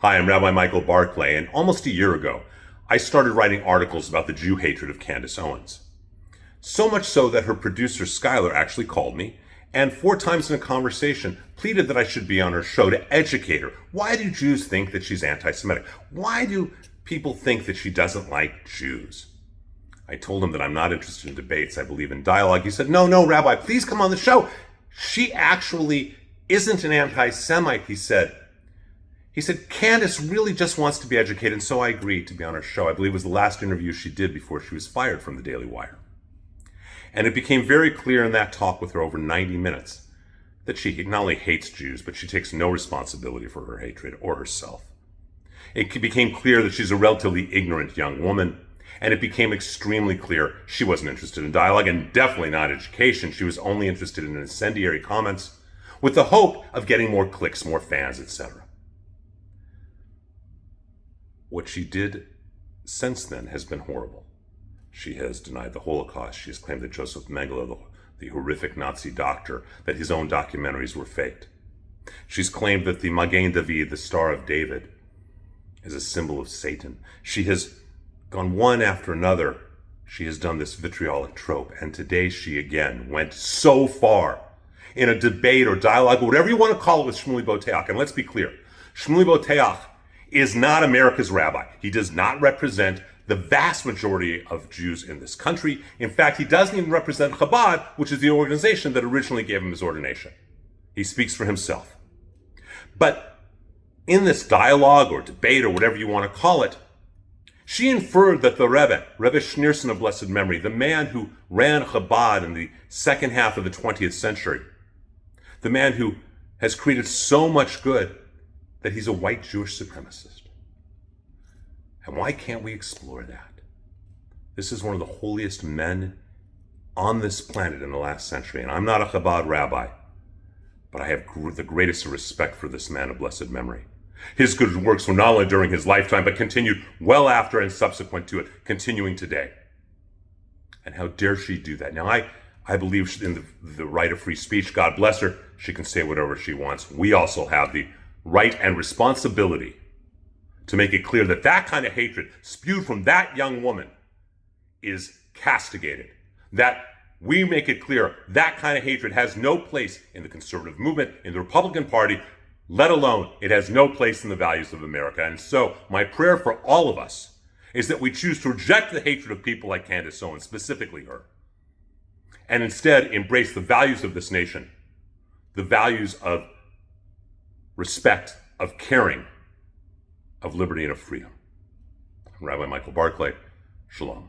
Hi, I'm Rabbi Michael Barclay, and almost a year ago, I started writing articles about the Jew hatred of Candace Owens. So much so that her producer, Skylar, actually called me and 4 times in a conversation pleaded that I should be on her show to educate her. Why do Jews think that she's anti-Semitic? Why do people think that she doesn't like Jews? I told him that I'm not interested in debates. I believe in dialogue. He said, no, Rabbi, please come on the show. She actually isn't an anti-Semite, he said. He said, Candace really just wants to be educated, and so I agreed to be on her show. I believe it was the last interview she did before she was fired from the Daily Wire. And it became very clear in that talk with her over 90 minutes that she not only hates Jews, but she takes no responsibility for her hatred or herself. It became clear that she's a relatively ignorant young woman, and it became extremely clear she wasn't interested in dialogue and definitely not education. She was only interested in incendiary comments with the hope of getting more clicks, more fans, etc. What she did since then has been horrible. She has denied the Holocaust. She has claimed that Joseph Mengele, the horrific Nazi doctor, that his own documentaries were faked. She's claimed that the Magen David, the Star of David, is a symbol of Satan. She has gone one after another. She has done this vitriolic trope. And today she again went so far in a debate or dialogue, whatever you want to call it, with Shmuley Boteach. And let's be clear, Shmuley Boteach is not America's rabbi. He does not represent the vast majority of Jews in this country. In fact, he doesn't even represent Chabad, which is the organization that originally gave him his ordination. He speaks for himself. But in this dialogue or debate or whatever you want to call it, she inferred that the Rebbe Schneerson of blessed memory, the man who ran Chabad in the second half of the 20th century, the man who has created so much good, that he's a white Jewish supremacist. And why can't we explore that? This is one of the holiest men on this planet in the last century. And I'm not a Chabad rabbi, but I have the greatest respect for this man of blessed memory. His good works were not only during his lifetime, but continued well after and subsequent to it, continuing today. And how dare she do that? Now, I believe in the right of free speech. God bless her. She can say whatever she wants. We also have the right and responsibility to make it clear that that kind of hatred spewed from that young woman is castigated. That we make it clear that kind of hatred has no place in the conservative movement, in the Republican Party, let alone it has no place in the values of America. And so my prayer for all of us is that we choose to reject the hatred of people like Candace Owens, specifically her, and instead embrace the values of this nation, the values of respect, of caring, of liberty, and of freedom. I'm Rabbi Michael Barclay. Shalom.